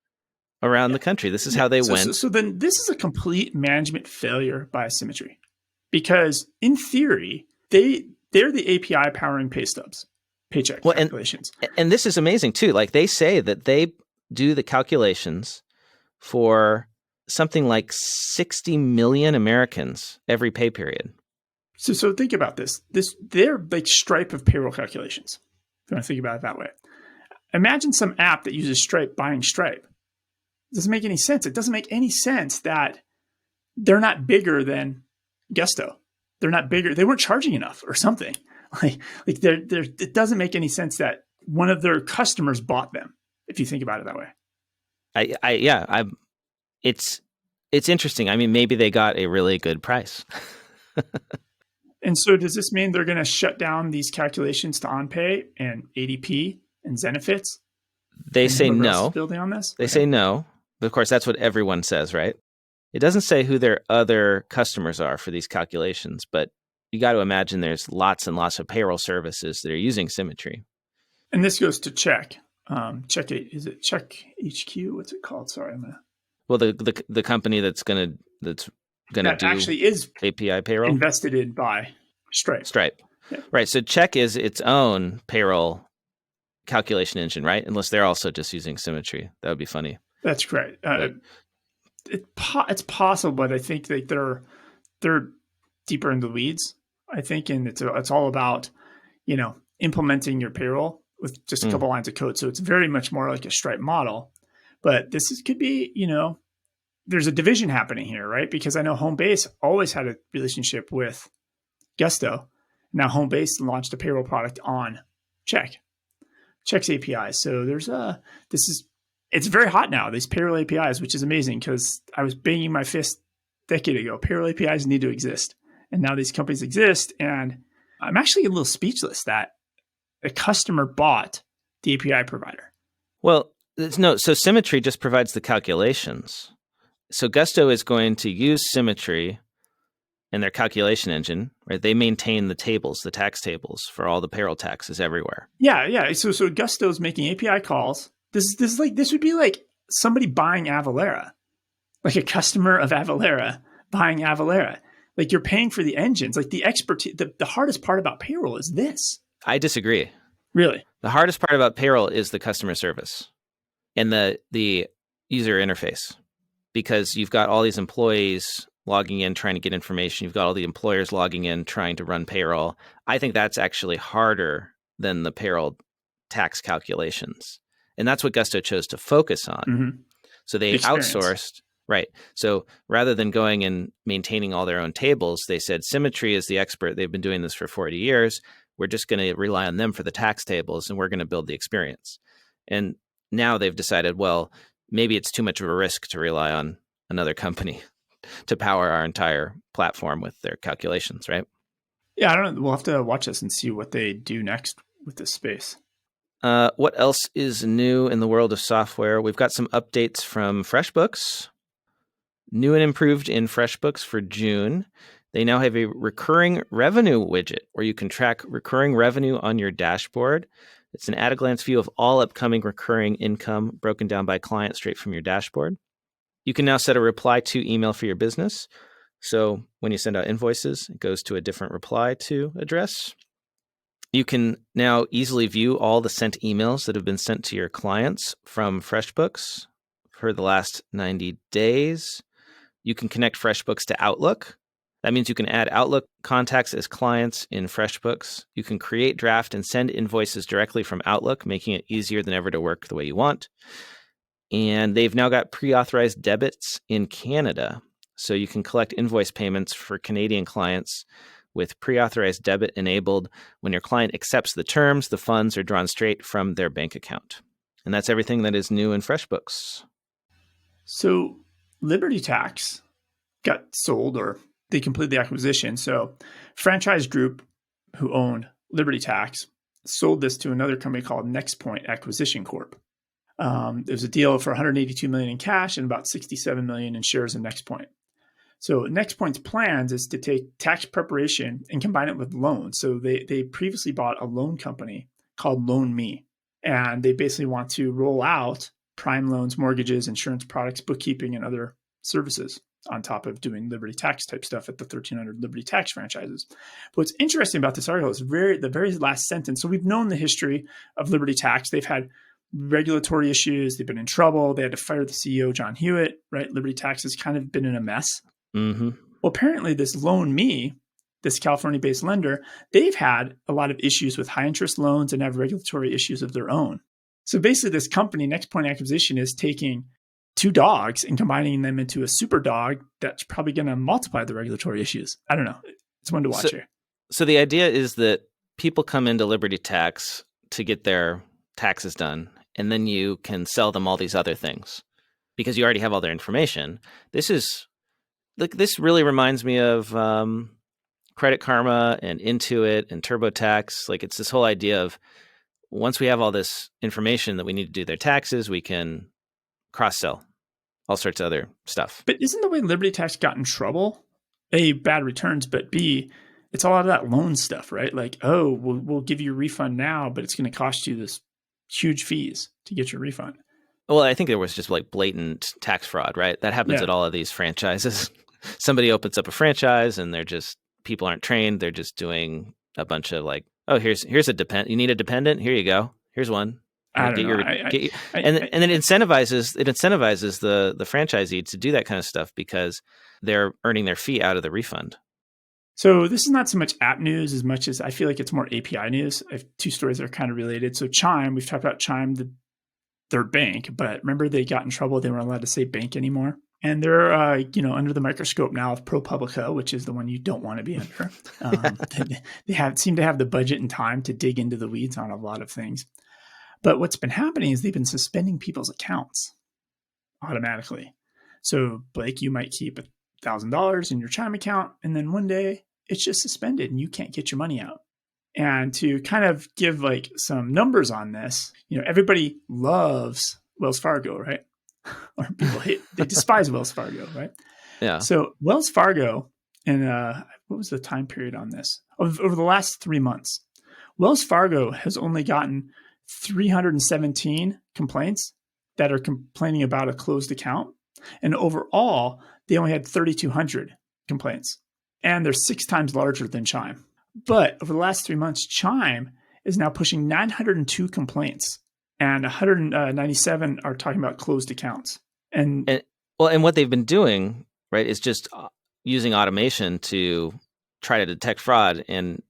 around the country. This is how they went. So then this is a complete management failure by Symmetry, because in theory, they're the API powering pay stubs, paycheck calculations. And this is amazing too. Like, they say that they do the calculations for something like 60 million Americans every pay period. So think about this. They're like Stripe of payroll calculations, if you want to think about it that way. Imagine some app that uses Stripe buying Stripe. It doesn't make any sense. It doesn't make any sense that they're not bigger than Gusto. They're not bigger. They weren't charging enough or something. It doesn't make any sense that one of their customers bought them, if you think about it that way. It's interesting. I mean, maybe they got a really good price. And so does this mean they're going to shut down these calculations to OnPay and ADP and Zenefits? They say no. Building on this? They say no. But of course, that's what everyone says, right? It doesn't say who their other customers are for these calculations, but you got to imagine there's lots and lots of payroll services that are using Symmetry. And this goes to Check. Is it Check HQ? What's it called? Sorry, well, the company that's gonna do actually is API payroll invested in by Stripe. Yeah. Right. So Check is its own payroll calculation engine, right? Unless they're also just using Symmetry. That would be funny. That's correct. It's possible, but I think that they're deeper in the weeds, I think, and it's all about, implementing your payroll with just a couple lines of code. So it's very much more like a Stripe model. But could be, there's a division happening here, right? Because I know Homebase always had a relationship with Gusto. Now Homebase launched a payroll product on Check's APIs. So it's very hot now, these payroll APIs, which is amazing, because I was banging my fist a decade ago. Payroll APIs need to exist. And now these companies exist. And I'm actually a little speechless that a customer bought the API provider. Well, so Symmetry just provides the calculations. So Gusto is going to use Symmetry in their calculation engine, right? They maintain the tables, the tax tables for all the payroll taxes everywhere. Yeah. So Gusto's making API calls. This would be like somebody buying Avalara, like a customer of Avalara buying Avalara. Like, you're paying for the engines, like the expertise. The hardest part about payroll is this. I disagree. Really? The hardest part about payroll is the customer service and the user interface, because you've got all these employees logging in, trying to get information. You've got all the employers logging in, trying to run payroll. I think that's actually harder than the payroll tax calculations. And that's what Gusto chose to focus on. Mm-hmm. So they outsourced, right? So rather than going and maintaining all their own tables, they said Symmetry is the expert. They've been doing this for 40 years. We're just going to rely on them for the tax tables, and we're going to build the experience. And now they've decided, well, maybe it's too much of a risk to rely on another company to power our entire platform with their calculations, right? Yeah, I don't know. We'll have to watch this and see what they do next with this space. What else is new in the world of software? We've got some updates from FreshBooks. New and improved in FreshBooks for June. They now have a recurring revenue widget where you can track recurring revenue on your dashboard. It's an at-a-glance view of all upcoming recurring income broken down by client straight from your dashboard. You can now set a reply to email for your business. So when you send out invoices, it goes to a different reply to address. You can now easily view all the sent emails that have been sent to your clients from FreshBooks for the last 90 days. You can connect FreshBooks to Outlook. That means you can add Outlook contacts as clients in FreshBooks. You can create, draft, and send invoices directly from Outlook, making it easier than ever to work the way you want. And they've now got pre-authorized debits in Canada. So you can collect invoice payments for Canadian clients with pre-authorized debit enabled. When your client accepts the terms, the funds are drawn straight from their bank account. And that's everything that is new in FreshBooks. So Liberty Tax got sold, or they completed the acquisition. So Franchise Group, who owned Liberty Tax, sold this to another company called NextPoint Acquisition Corp. It was a deal for $182 million in cash and about $67 million in shares in NextPoint. So NextPoint's plans is to take tax preparation and combine it with loans. So they previously bought a loan company called LoanMe, and they basically want to roll out prime loans, mortgages, insurance products, bookkeeping, and other services on top of doing Liberty Tax type stuff at the 1,300 Liberty Tax franchises. But what's interesting about this article is the very last sentence. So we've known the history of Liberty Tax. They've had regulatory issues. They've been in trouble. They had to fire the CEO, John Hewitt, right? Liberty Tax has kind of been in a mess. Mm-hmm. Well, apparently this LoanMe, this California-based lender, they've had a lot of issues with high interest loans and have regulatory issues of their own. So basically this company, NextPoint Acquisition, is taking two dogs and combining them into a super dog that's probably going to multiply the regulatory issues. I don't know. It's one to watch here. So the idea is that people come into Liberty Tax to get their taxes done, and then you can sell them all these other things because you already have all their information. This really reminds me of Credit Karma and Intuit and TurboTax. Like, it's this whole idea of once we have all this information that we need to do their taxes, we can cross-sell all sorts of other stuff. But isn't the way Liberty Tax got in trouble? A, bad returns, but B, it's all out of that loan stuff, right? Like, oh, we'll give you a refund now, but it's going to cost you this huge fees to get your refund. Well, I think there was just like blatant tax fraud, right? That happens at all of these franchises. Somebody opens up a franchise and people aren't trained. They're just doing a bunch of like, oh, here's a dependent. You need a dependent? Here you go. Here's one. I don't know. And then it incentivizes the franchisee to do that kind of stuff because they're earning their fee out of the refund. So this is not so much app news as much as I feel like it's more API news. I have two stories that are kind of related. So Chime, we've talked about Chime, their bank, but remember they got in trouble. They weren't allowed to say bank anymore. And they're, under the microscope now of ProPublica, which is the one you don't want to be under. They seem to have the budget and time to dig into the weeds on a lot of things. But what's been happening is they've been suspending people's accounts automatically. So Blake, you might keep $1,000 in your Chime account, and then one day it's just suspended and you can't get your money out. And to kind of give like some numbers on this, everybody loves Wells Fargo, right? Or people they despise Wells Fargo, right? Yeah. So Wells Fargo, and what was the time period on this? Over the last 3 months, Wells Fargo has only gotten 317 complaints that are complaining about a closed account. And overall, they only had 3,200 complaints. And they're 6 times larger than Chime. But over the last 3 months, Chime is now pushing 902 complaints. And 197 are talking about closed accounts. And what they've been doing, right, is just using automation to try to detect fraud and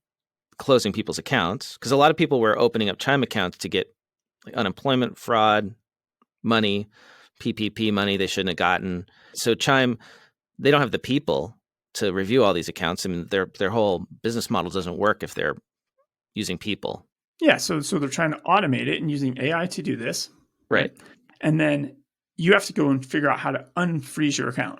closing people's accounts. Because a lot of people were opening up Chime accounts to get like unemployment fraud money, PPP money they shouldn't have gotten. So Chime, they don't have the people to review all these accounts. I mean, their whole business model doesn't work if they're using people. Yeah, so they're trying to automate it and using AI to do this. Right. And then you have to go and figure out how to unfreeze your account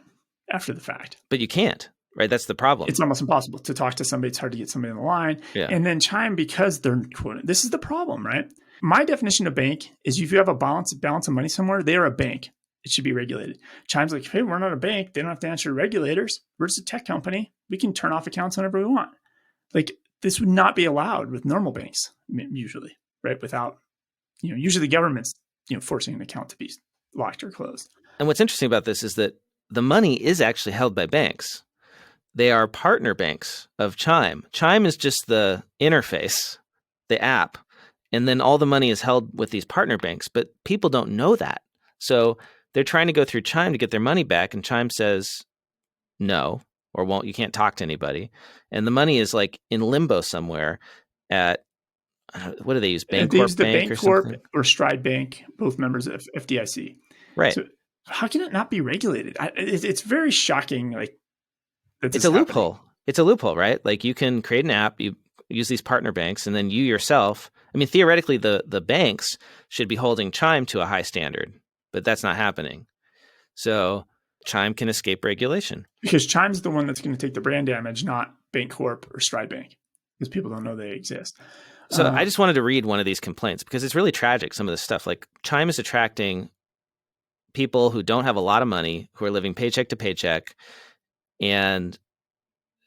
after the fact. But you can't, right? That's the problem. It's almost impossible to talk to somebody. It's hard to get somebody on the line. Yeah. And then Chime, because they're quoting, this is the problem, right? My definition of bank is if you have a balance of money somewhere, they are a bank. It should be regulated. Chime's like, hey, we're not a bank. They don't have to answer regulators. We're just a tech company. We can turn off accounts whenever we want. Like, this would not be allowed with normal banks, usually, right? Without, usually the government's, forcing an account to be locked or closed. And what's interesting about this is that the money is actually held by banks. they are partner banks of Chime. Chime is just the interface, the app, and then all the money is held with these partner banks, but people don't know that. So they're trying to go through Chime to get their money back, and Chime says no, or won't. You can't talk to anybody. And the money is like in limbo somewhere at, what do they use? They Bancorp use the Bank or Bancorp something? or Stride Bank, both members of FDIC. Right. So how can it not be regulated? It's very shocking. Like it's a loophole. It's a loophole, right? Like you can create an app, you use these partner banks, and then you yourself, I mean, theoretically, the banks should be holding Chime to a high standard, but that's not happening. So Chime can escape regulation. Because Chime's the one that's going to take the brand damage, not Bancorp or Stride Bank, because people don't know they exist. So I just wanted to read one of these complaints because it's really tragic, some of this stuff. Like Chime is attracting people who don't have a lot of money, who are living paycheck to paycheck, and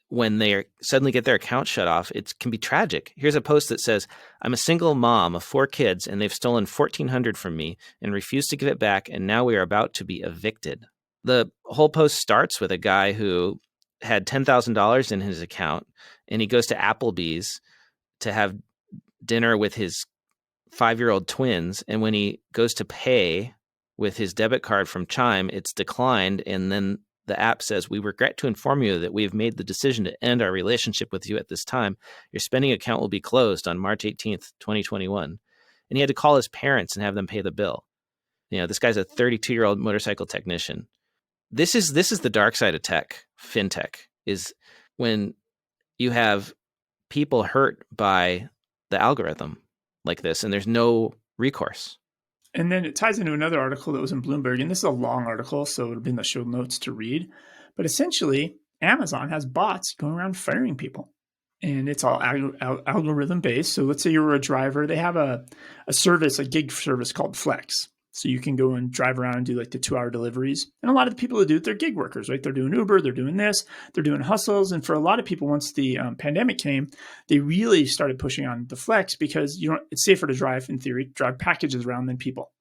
when they suddenly get their account shut off, it can be tragic. Here's a post that says, "I'm a single mom of 4 kids, and they've stolen $1,400 from me and refused to give it back, and now we are about to be evicted." The whole post starts with a guy who had $10,000 in his account, and he goes to Applebee's to have dinner with his 5-year-old twins, and when he goes to pay with his debit card from Chime, it's declined, and then the app says, "We regret to inform you that we have made the decision to end our relationship with you at this time. Your spending account will be closed on March 18th, 2021. And he had to call his parents and have them pay the bill. You know, this guy's a 32-year-old motorcycle technician. This is the dark side of tech, fintech, is when you have people hurt by the algorithm like this, and there's no recourse. And then it ties into another article that was in Bloomberg, and this is a long article, so it'll be in the show notes to read. But essentially, Amazon has bots going around firing people, and it's all algorithm based. So let's say you were a driver. They have a service, a gig service called Flex. So you can go and drive around and do like the 2-hour deliveries. And a lot of the people that do it, they're gig workers, right? They're doing Uber, they're doing this, they're doing hustles. And for a lot of people, once the pandemic came, they really started pushing on the Flex because it's safer to drive, in theory, drive packages around than people.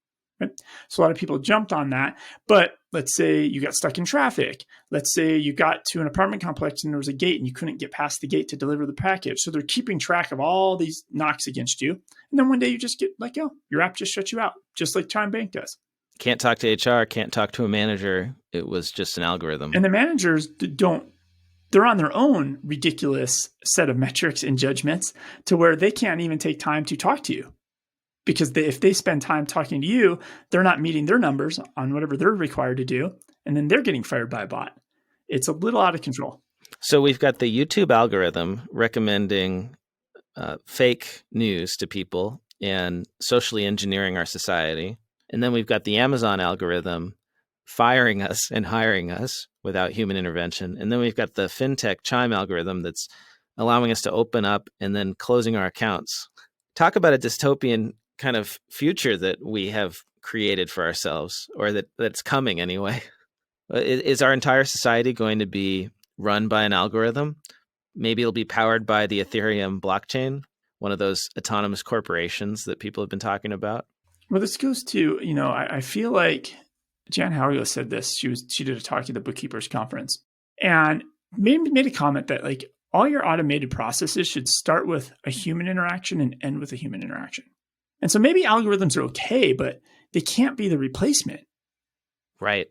Right? So a lot of people jumped on that. But let's say you got stuck in traffic. Let's say you got to an apartment complex and there was a gate and you couldn't get past the gate to deliver the package. So they're keeping track of all these knocks against you. And then one day you just get let go. Your app just shuts you out, just like Chime Bank does. Can't talk to HR, can't talk to a manager. It was just an algorithm. And the managers they're on their own ridiculous set of metrics and judgments to where they can't even take time to talk to you. Because if they spend time talking to you, they're not meeting their numbers on whatever they're required to do. And then they're getting fired by a bot. It's a little out of control. So we've got the YouTube algorithm recommending fake news to people and socially engineering our society. And then we've got the Amazon algorithm firing us and hiring us without human intervention. And then we've got the fintech Chime algorithm that's allowing us to open up and then closing our accounts. Talk about a dystopian kind of future that we have created for ourselves, or that's coming anyway. Is our entire society going to be run by an algorithm? Maybe it'll be powered by the Ethereum blockchain, one of those autonomous corporations that people have been talking about. Well, this goes to, I feel like Jan Howard said this. She did a talk at the Bookkeepers Conference and made a comment that like all your automated processes should start with a human interaction and end with a human interaction. And so maybe algorithms are okay, but they can't be the replacement. Right.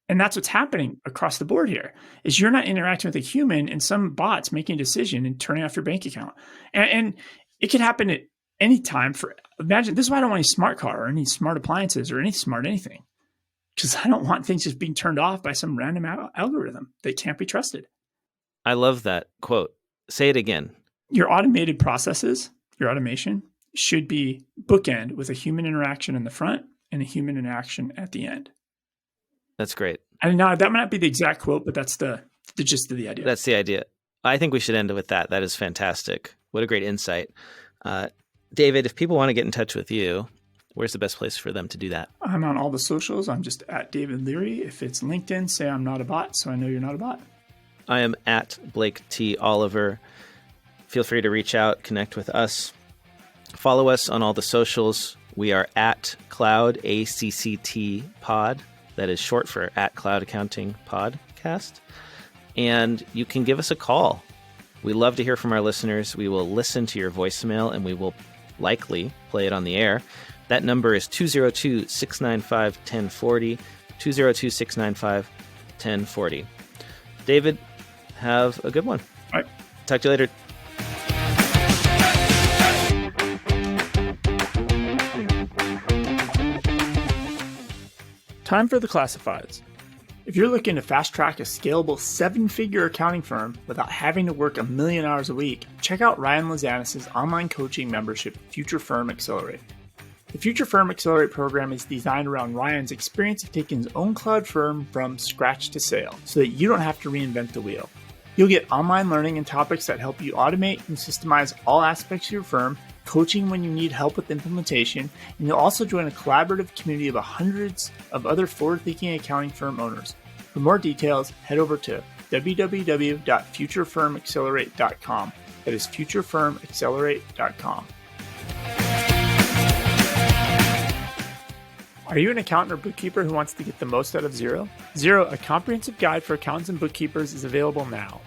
And that's what's happening across the board here is you're not interacting with a human and some bot's making a decision and turning off your bank account. And it can happen at any time. Imagine, this is why I don't want any smart car or any smart appliances or any smart anything. Because I don't want things just being turned off by some random algorithm that can't be trusted. I love that quote. Say it again. Your automated processes, your automation, should be bookend with a human interaction in the front and a human interaction at the end. That's great. And now that might not be the exact quote, but that's the gist of the idea. That's the idea. I think we should end with that. That is fantastic. What a great insight. David, if people want to get in touch with you, where's the best place for them to do that? I'm on all the socials. I'm just at David Leary. If it's LinkedIn, say I'm not a bot, so I know you're not a bot. I am at Blake T. Oliver. Feel free to reach out, connect with us. Follow us on all the socials. We are at Cloud ACCT Pod. That is short for at Cloud Accounting Podcast. And you can give us a call. We love to hear from our listeners. We will listen to your voicemail and we will likely play it on the air. That number is 202-695-1040, 202-695-1040. David, have a good one. All right. Talk to you later. Time for the classifieds. If you're looking to fast-track a scalable 7-figure accounting firm without having to work 1 million hours a week, check out Ryan Lazanis' online coaching membership, Future Firm Accelerate. The Future Firm Accelerate program is designed around Ryan's experience of taking his own cloud firm from scratch to sale, so that you don't have to reinvent the wheel. You'll get online learning and topics that help you automate and systemize all aspects of your firm, coaching when you need help with implementation, and you'll also join a collaborative community of hundreds of other forward-thinking accounting firm owners. For more details, head over to www.futurefirmaccelerate.com. That is futurefirmaccelerate.com. Are you an accountant or bookkeeper who wants to get the most out of Xero? Xero, a comprehensive guide for accountants and bookkeepers, is available now.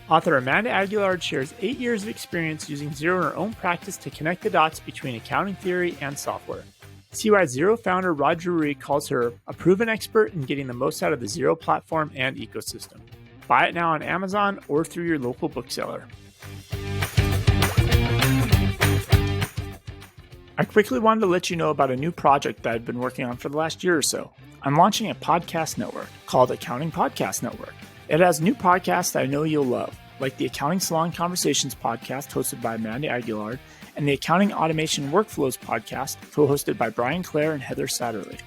Author Amanda Aguilard shares 8 years of experience using Xero in her own practice to connect the dots between accounting theory and software. See why Xero founder Roger Rui calls her a proven expert in getting the most out of the Xero platform and ecosystem. Buy it now on Amazon or through your local bookseller. I quickly wanted to let you know about a new project that I've been working on for the last year or so. I'm launching a podcast network called Accounting Podcast Network. It has new podcasts that I know you'll love, like the Accounting Salon Conversations podcast hosted by Amanda Aguilard, and the Accounting Automation Workflows podcast co-hosted by Brian Clare and Heather Satterley.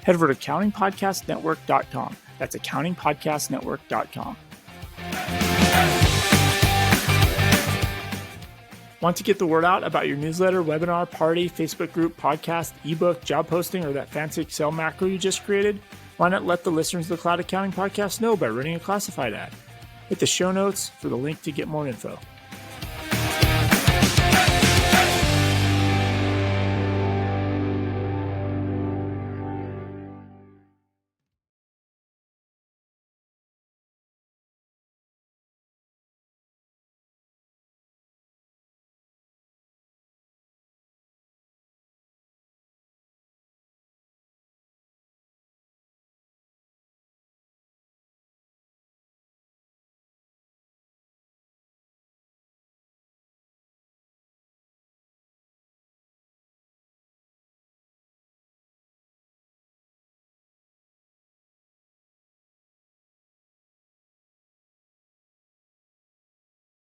Head over to accountingpodcastnetwork.com. That's accountingpodcastnetwork.com. Want to get the word out about your newsletter, webinar, party, Facebook group, podcast, ebook, job posting, or that fancy Excel macro you just created? Why not let the listeners of the Cloud Accounting Podcast know by running a classified ad? Hit the show notes for the link to get more info.